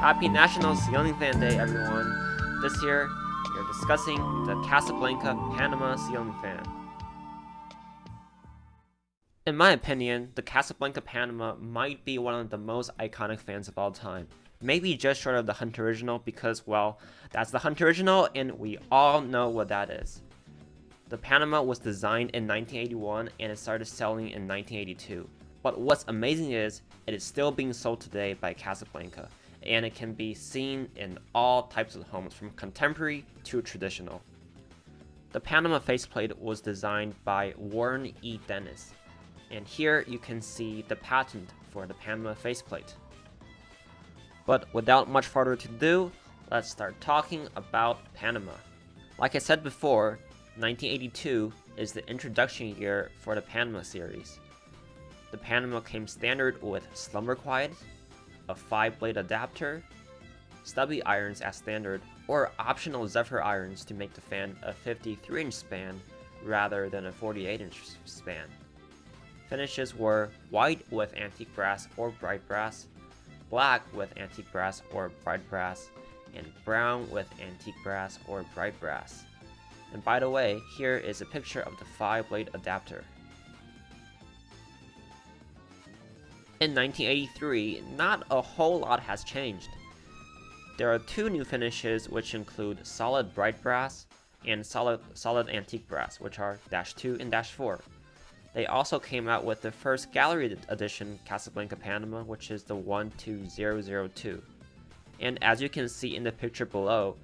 Happy National Ceiling Fan Day, everyone. This year, we are discussing the Casablanca Panama Ceiling Fan. In my opinion, the Casablanca Panama might be one of the most iconic fans of all time. Maybe just short of the Hunt Original because, well, that's the Hunt Original and we all know what that is. The Panama was designed in 1981 and it started selling in 1982. But what's amazing is, it is still being sold today by Casablanca, and it can be seen in all types of homes from contemporary to traditional. The Panama faceplate was designed by Warren E. Dennis, and here you can see the patent for the Panama faceplate. But without much further ado, let's start talking about Panama. Like I said before, 1982 is the introduction year for the Panama series. The Panama came standard with Slumber Quiet, a 5-blade adapter, Stubby Irons as standard, or optional Zephyr irons to make the fan a 53-inch span rather than a 48-inch span. Finishes were white with antique brass or bright brass, black with antique brass or bright brass, and brown with antique brass or bright brass. And by the way, here is a picture of the 5-blade adapter. In 1983, not a whole lot has changed. There are two new finishes which include solid bright brass and solid antique brass, which are -2 and -4. They also came out with the first gallery edition Casablanca Panama, which is the 12002. And as you can see in the picture below,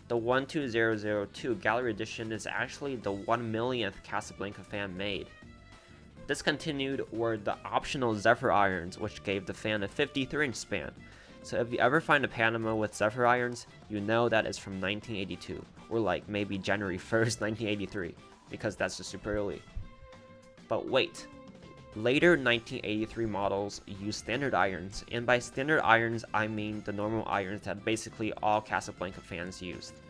the 12002 gallery edition is actually the 1 millionth Casablanca fan made. Discontinued were the optional Zephyr irons, which gave the fan a 53-inch span. So if you ever find a Panama with Zephyr irons, you know that is from 1982, or like maybe January 1st, 1983, because that's just super early. But wait, later 1983 models used standard irons, and by standard irons I mean the normal irons that basically all Casablanca fans used.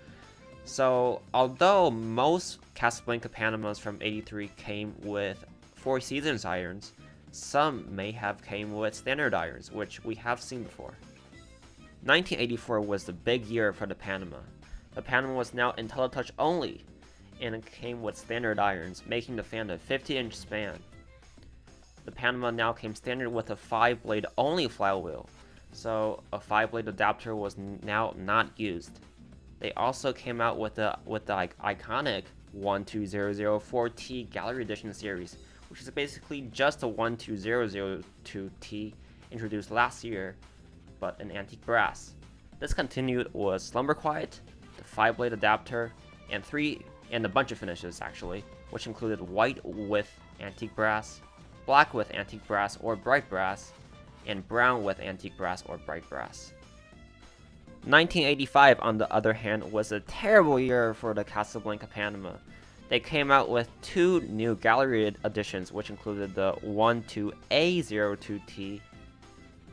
So although most Casablanca Panamas from 83 came with Four Seasons irons, some may have came with standard irons, which we have seen before. 1984 was the big year for the Panama. The Panama was now Inteli-Touch only, and it came with standard irons, making the fan a 50-inch span. The Panama now came standard with a 5-blade only flywheel, so a 5-blade adapter was now not used. They also came out with the iconic 12004T Gallery Edition series, which is basically just a 12002T introduced last year, but in antique brass. Discontinued was Slumber Quiet, the 5-blade adapter, and a bunch of finishes actually, which included white with antique brass, black with antique brass or bright brass, and brown with antique brass or bright brass. 1985, on the other hand, was a terrible year for the Casablanca Panama. They came out with two new gallery editions, which included the 12A02T,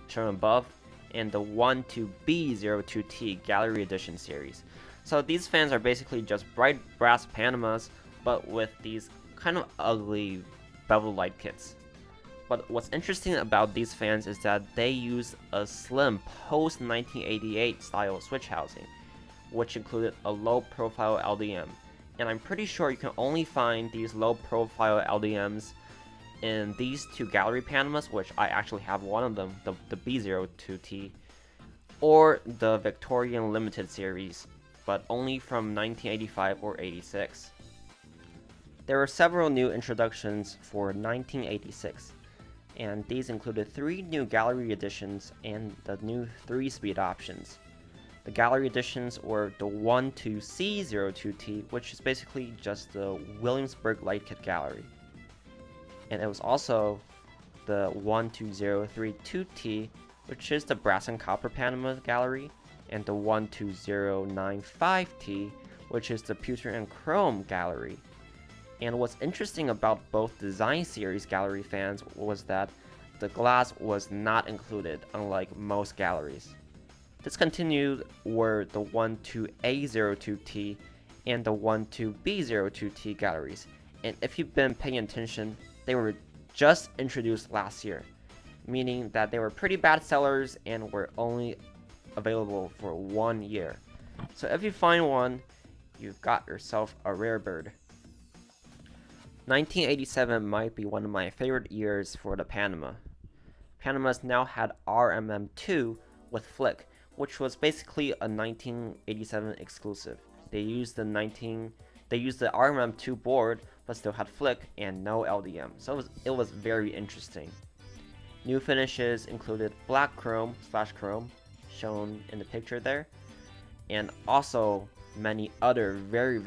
shown above, and the 12B02T Gallery Edition series. So these fans are basically just bright brass Panamas, but with these kind of ugly beveled light kits. But what's interesting about these fans is that they use a slim post-1988 style switch housing, which included a low-profile LDM. And I'm pretty sure you can only find these low-profile LDMs in these two gallery Panamas, which I actually have one of them, the B02T, or the Victorian Limited series, but only from 1985 or 86. There were several new introductions for 1986, and these included 3 new gallery editions and the new 3-speed options. The gallery editions were the 12C02T, which is basically just the Willamsburg light kit gallery. And it was also the 12032T, which is the brass and copper Panama gallery, and the 12095T, which is the pewter and chrome gallery. And what's interesting about both design series gallery fans was that the glass was not included, unlike most galleries. Discontinued were the 12A02T and the 12B02T galleries, and if you've been paying attention, they were just introduced last year, meaning that they were pretty bad sellers and were only available for 1 year. So if you find one, you've got yourself a rare bird. 1987 might be one of my favorite years for the Panama. Panama's now had RMM2 with flick, which was basically a 1987 exclusive. They used the RMM2 board, but still had flick and no LDM, so it was very interesting. New finishes included black chrome / chrome, shown in the picture there, and also many other very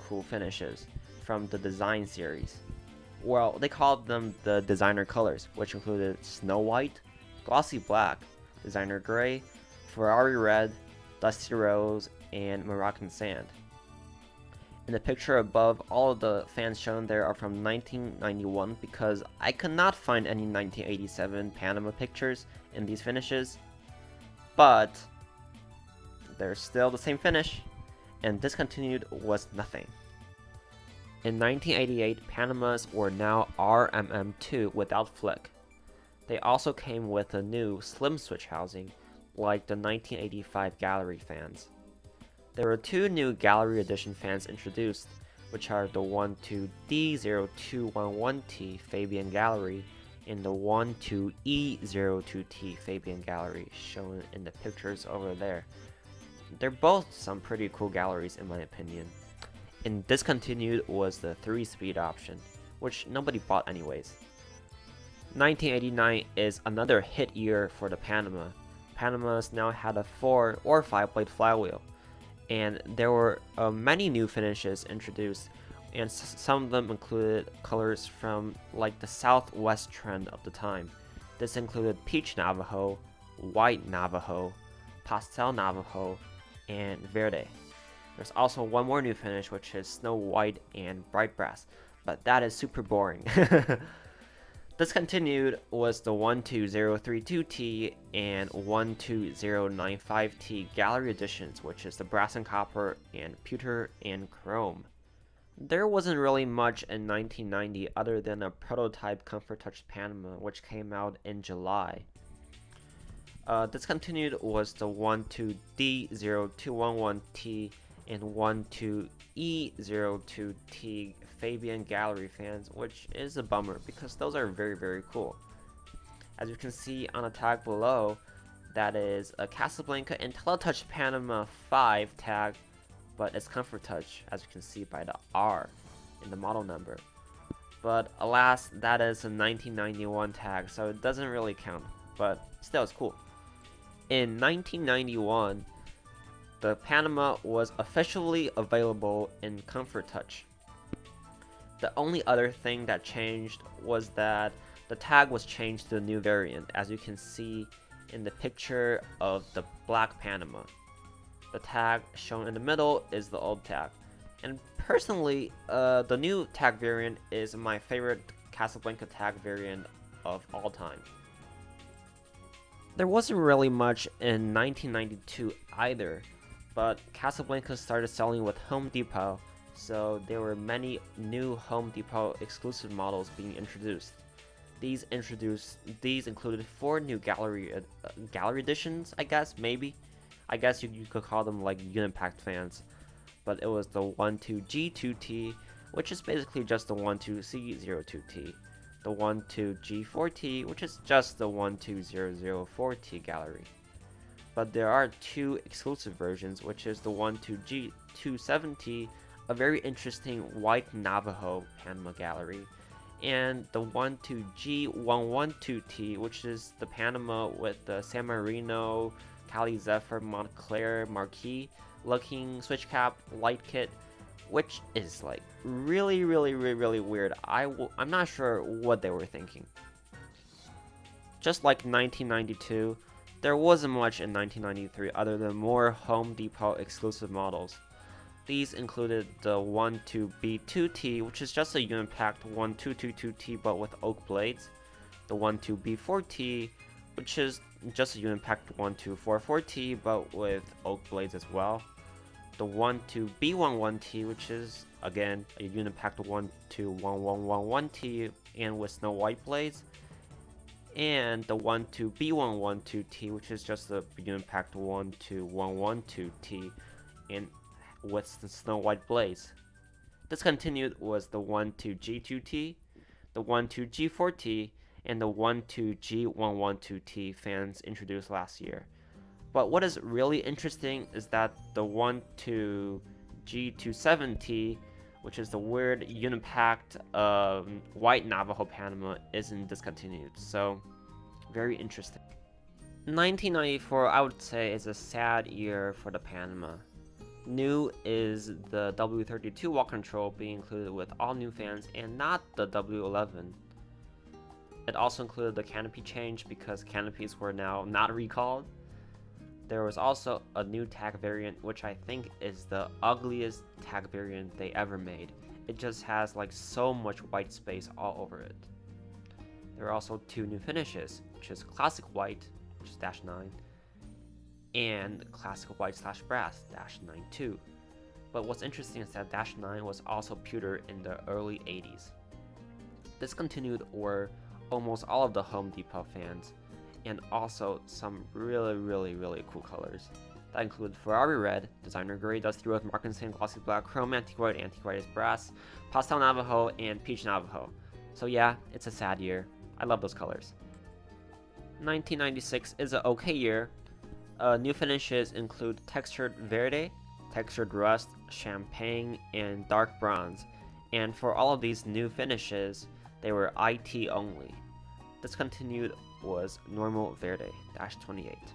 cool finishes from the design series. Well, they called them the designer colors, which included Snow White, Glossy Black, Designer Gray, Ferrari Red, Dusty Rose, and Moroccan Sand. In the picture above, all of the fans shown there are from 1991 because I could not find any 1987 Panama pictures in these finishes, but they're still the same finish, and Discontinued was nothing. In 1988, Panamas were now RMM2 without flick. They also came with a new slim switch housing, like the 1985 Gallery fans. There were two new Gallery Edition fans introduced, which are the 12D0211T Fabian Gallery and the 12E02T Fabian Gallery, shown in the pictures over there. They're both some pretty cool galleries in my opinion. And Discontinued was the 3-speed option, which nobody bought anyways. 1989 is another hit year for the Panama. Panamas now had a 4 or 5 blade flywheel, and there were many new finishes introduced, and some of them included colors from like the southwest trend of the time. This included peach Navajo, white Navajo, pastel Navajo, and verde. There's also one more new finish, which is Snow White and Bright Brass, but that is super boring. Discontinued was the 12032T and 12095T Gallery Editions, which is the brass and copper and pewter and chrome. There wasn't really much in 1990 other than a prototype Comfort Touch Panama, which came out in July. Discontinued was the 12D0211T and 12E02T Fabian Gallery fans, which is a bummer because those are very cool. As you can see on the tag below, that is a Casablanca Inteli-Touch Panama 5 tag, but it's Comfort Touch, as you can see by the R in the model number. But alas, that is a 1991 tag, so it doesn't really count, but still it's cool. In 1991, the Panama was officially available in Comfort Touch. The only other thing that changed was that the tag was changed to a new variant, as you can see in the picture of the black Panama. The tag shown in the middle is the old tag. And personally, the new tag variant is my favorite Casablanca tag variant of all time. There wasn't really much in 1992 either, but Casablanca started selling with Home Depot, so there were many new Home Depot exclusive models being introduced. These included 4 new gallery editions, I guess, maybe. I guess you could call them like Unipacked fans. But it was the 12G2T, which is basically just the 12C02T. The 12G4T, which is just the 12004T gallery. But there are 2 exclusive versions, which is the 12G27T, a very interesting white Navajo Panama gallery, and the 12G112T, which is the Panama with the San Marino, Cali Zephyr, Montclair Marquis looking switch cap light kit, which is like really weird. I'm not sure what they were thinking. Just like 1992, there wasn't much in 1993 other than more Home Depot exclusive models. These included the 12B2T, which is just a Unipacked 1222T but with oak blades, the 12B4T, which is just a Unipacked 1244T but with oak blades as well, the 12B11T, which is again a Unipacked 121111T and with snow white blades, and the 12B112T, which is just the Unimpact 12112T, and with the Snow White Blaze. Discontinued was the 12G2T, the 12G4T, and the 12G112T fans introduced last year. But what is really interesting is that the 12G27T, which is the weird Unipact white Navajo Panama, isn't discontinued. So, very interesting. 1994, I would say, is a sad year for the Panama. New is the W32 walk control being included with all new fans and not the W11. It also included the canopy change because canopies were now not recalled. There was also a new tag variant, which I think is the ugliest tag variant they ever made. It just has like so much white space all over it. There are also two new finishes, which is Classic White, which is -9, and Classic White / Brass -92. But what's interesting is that -9 was also pewter in the early 80s. Discontinued were almost all of the Home Depot fans, and also some really cool colors. That include Ferrari Red, Designer Gray, Dusty Rose, Mark & Sand, Glossy Black, Chrome, Antique White is Brass, Pastel Navajo, and Peach Navajo. So yeah, it's a sad year. I love those colors. 1996 is an okay year. New finishes include Textured Verde, Textured Rust, Champagne, and Dark Bronze. And for all of these new finishes, they were IT only. Discontinued was Normal Verde -28.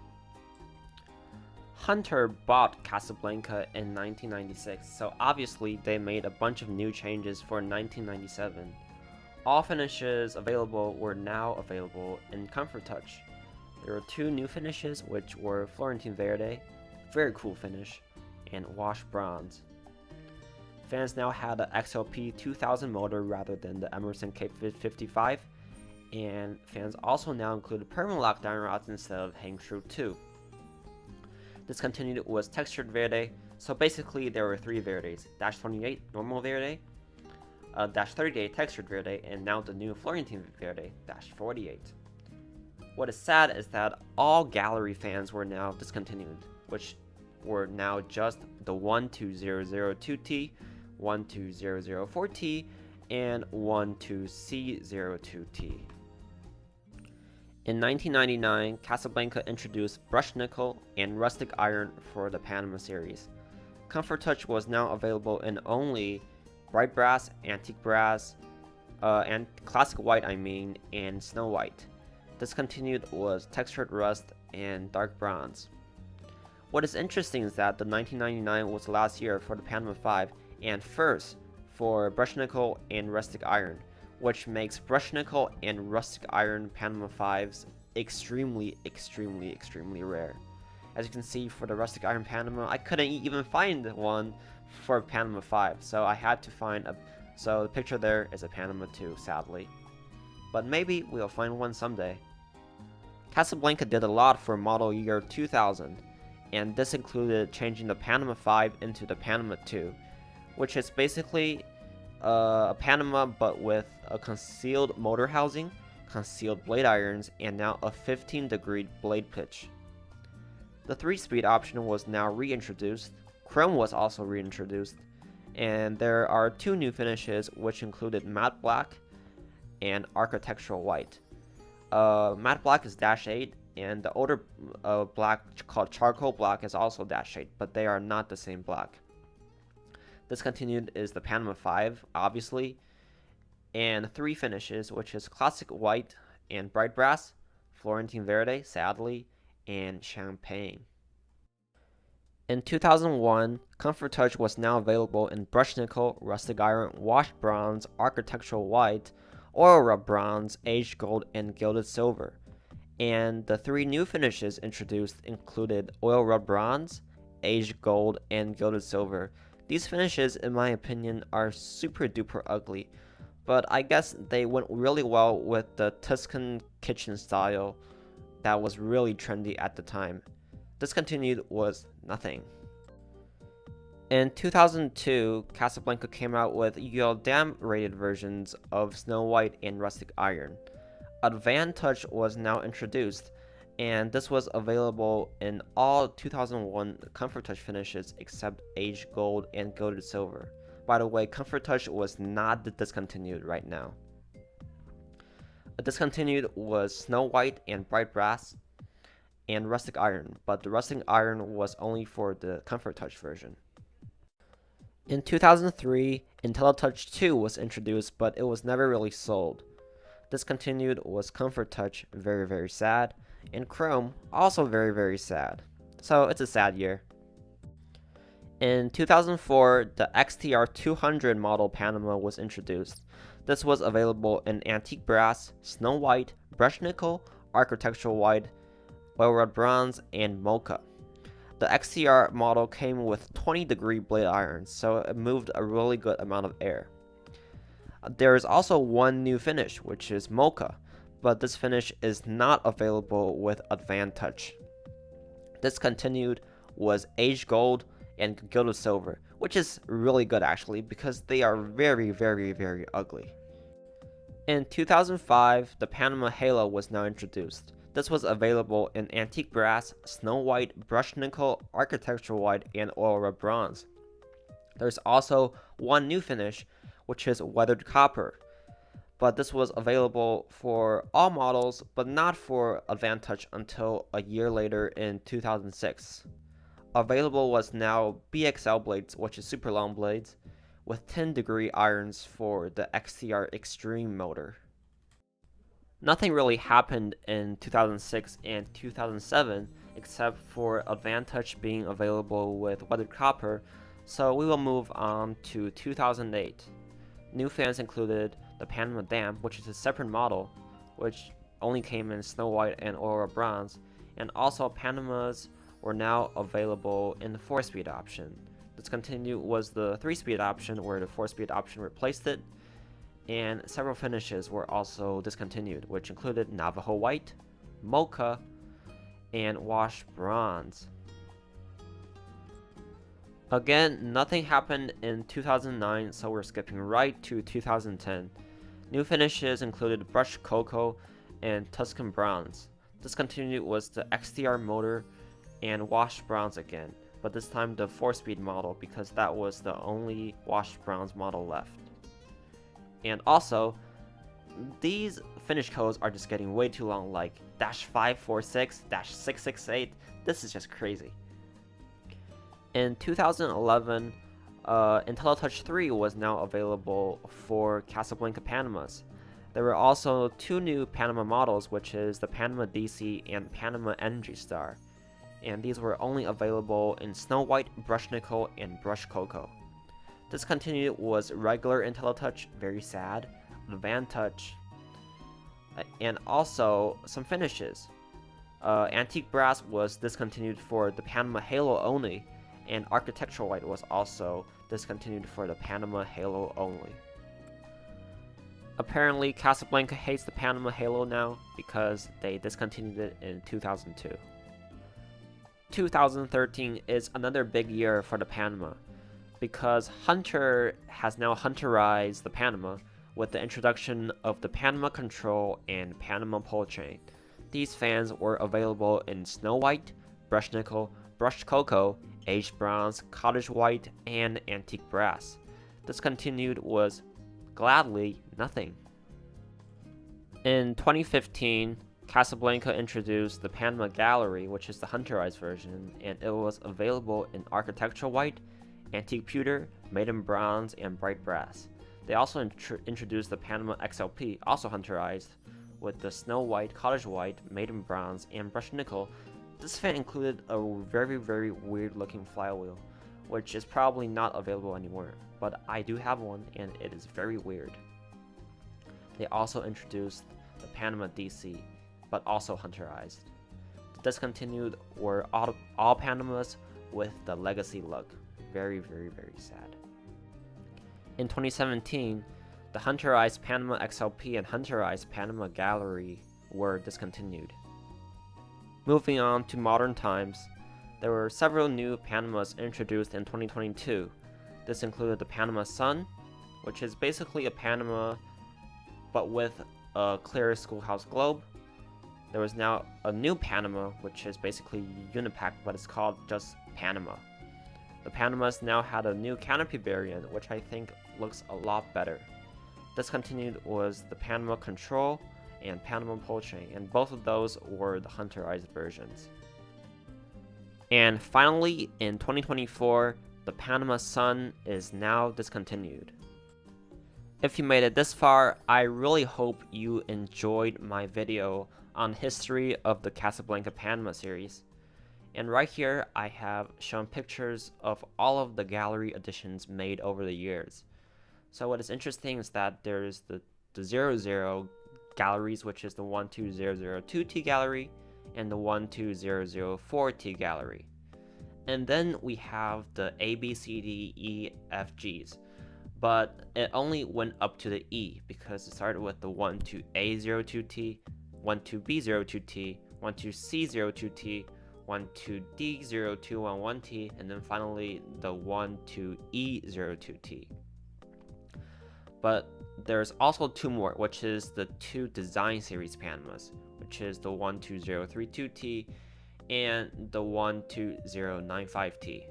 Hunter bought Casablanca in 1996, so obviously they made a bunch of new changes for 1997. All finishes available were now available in Comfort Touch. There were two new finishes, which were Florentine Verde, very cool finish, and Wash Bronze. Fans now had the XLP 2000 motor rather than the Emerson Cape 55, and fans also now included Permalock diamond rods instead of Hang True 2. Discontinued was Textured Verde, so basically there were three Verdes, -28 Normal Verde, -38 Textured Verde, and now the new Florentine Verde, -48. What is sad is that all gallery fans were now discontinued, which were now just the 12002T, 12004T, and 12C02T. In 1999, Casablanca introduced brushed nickel and rustic iron for the Panama series. Comfort Touch was now available in only bright brass, antique brass, and classic white and snow white. Discontinued was textured rust and dark bronze. What is interesting is that the 1999 was the last year for the Panama 5 and first for brushed nickel and rustic iron, which makes brushed nickel and rustic iron Panama 5s extremely rare. As you can see, for the rustic iron Panama, I couldn't even find one for Panama 5, so I had to find so the picture there is a Panama 2, sadly. But maybe we'll find one someday. Casablanca did a lot for model year 2000, and this included changing the Panama 5 into the Panama 2, which is basically a Panama but with a concealed motor housing, concealed blade irons, and now a 15-degree blade pitch. The 3-speed option was now reintroduced, chrome was also reintroduced, and there are two new finishes which included matte black and architectural white. Matte black is -8, and the older black called charcoal black is also -8, but they are not the same black. Discontinued is the Panama 5, obviously, and three finishes, which is classic white and bright brass, Florentine Verde, sadly, and champagne. In 2001, Comfort Touch was now available in brushed nickel, rustic iron, washed bronze, architectural white, oil rub bronze, aged gold, and gilded silver. And the three new finishes introduced included oil rub bronze, aged gold, and gilded silver. These finishes, in my opinion, are super duper ugly, but I guess they went really well with the Tuscan kitchen style that was really trendy at the time. Discontinued was nothing. In 2002, Casablanca came out with UL Dam rated versions of Snow White and Rustic Iron. Advan-Touch was now introduced, and this was available in all 2001 Comfort Touch finishes except Aged Gold and Gilded Silver. By the way, Comfort Touch was not discontinued right now. Discontinued was Snow White and Bright Brass and Rustic Iron, but the Rustic Iron was only for the Comfort Touch version. In 2003, Inteli-Touch 2 was introduced, but it was never really sold. Discontinued was Comfort Touch, very very sad, and Chrome, also very very sad. So it's a sad year. In 2004, the XTR 200 model Panama was introduced. This was available in antique brass, snow white, brushed nickel, architectural white, oil rod bronze, and mocha. The XTR model came with 20-degree blade irons, so it moved a really good amount of air. There is also one new finish, which is mocha, but this finish is not available with Advan-Touch. Discontinued was Aged Gold and Gilded Silver, which is really good actually because they are very very very ugly. In 2005, the Panama Halo was now introduced. This was available in antique brass, snow white, brushed nickel, architectural white, and oil rod bronze. There's also one new finish, which is weathered copper, but this was available for all models but not for Advan-Touch until a year later in 2006. Available was now BXL blades, which is super long blades, with 10-degree irons for the XTR Extreme motor. Nothing really happened in 2006 and 2007 except for Advan-Touch being available with weathered copper, so we will move on to 2008. New fans included the Panama Dam, which is a separate model, which only came in snow white and oil rod bronze, and also Panamas were now available in the 4-speed option. Discontinued was the 3-speed option, where the 4-speed option replaced it, and several finishes were also discontinued, which included Navajo White, Mocha, and Washed Bronze. Again, nothing happened in 2009, so we're skipping right to 2010. New finishes included Brushed Cocoa and Tuscan Bronze. Discontinued was the XTR motor and Washed Bronze again, but this time the 4-speed model because that was the only Washed Bronze model left. And also, these finish codes are just getting way too long, like -546, -668, this is just crazy. In 2011, Inteli-Touch 3 was now available for Casablanca Panamas. There were also two new Panama models, which is the Panama DC and Panama Energy Star, and these were only available in Snow White, Brushed Nickel, and Brushed Cocoa. Discontinued was regular Inteli-Touch, very sad, Advan-Touch, and also some finishes. Antique Brass was discontinued for the Panama Halo only, and Architectural White was also discontinued for the Panama Halo only. Apparently, Casablanca hates the Panama Halo now because they discontinued it in 2002. 2013 is another big year for the Panama, because Hunter has now Hunterized the Panama with the introduction of the Panama Control and Panama Pole Chain. These fans were available in Snow White, Brushed Nickel, Brushed Cocoa, Aged Bronze, Cottage White, and Antique Brass. Discontinued was, gladly, nothing. In 2015, Casablanca introduced the Panama Gallery, which is the Hunterized version, and it was available in Architectural White, Antique Pewter, Maiden Bronze, and Bright Brass. They also introduced the Panama XLP, also Hunterized, with the Snow White, Cottage White, Maiden Bronze, and Brushed Nickel. This fan included a very very weird looking flywheel, which is probably not available anymore, but I do have one and it is very weird. They also introduced the Panama DC, but also Hunterized. The discontinued were all Panamas with the legacy look. Very very very sad. In 2017, the Hunterized Panama XLP and Hunterized Panama Gallery were discontinued. Moving on to modern times, there were several new Panamas introduced in 2022. This included the Panama Sun, which is basically a Panama but with a clear schoolhouse globe. There was now a new Panama, which is basically Unipack, but it's called just Panama. The Panamas now had a new canopy variant, which I think looks a lot better. Discontinued was the Panama Control and Panama Pole Chain, and both of those were the hunterized versions. And finally, in 2024, the Panama Sun is now discontinued. If you made it this far, I really hope you enjoyed my video on history of the Casablanca Panama series. And right here, I have shown pictures of all of the gallery editions made over the years. So what is interesting is that there's the 00 galleries, which is the 12002T gallery, and the 12004T gallery. And then we have the A, B, C, D, E, F, Gs. But it only went up to the E because it started with the 12A02T, 12B02T, 12C02T, 12D0211T, and then finally the 12E02T. But there's also two more, which is the two design series Panamas, which is the 12032T and the 12095T.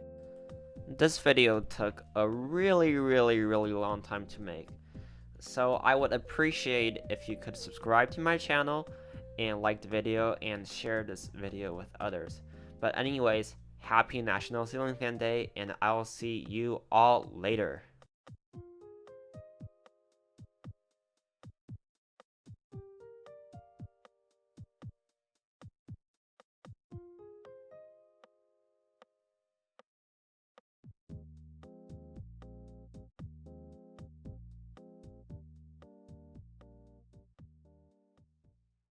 This video took a really long time to make, so I would appreciate if you could subscribe to my channel and like the video and share this video with others. But anyways, happy National Ceiling Fan Day, and I'll see you all later.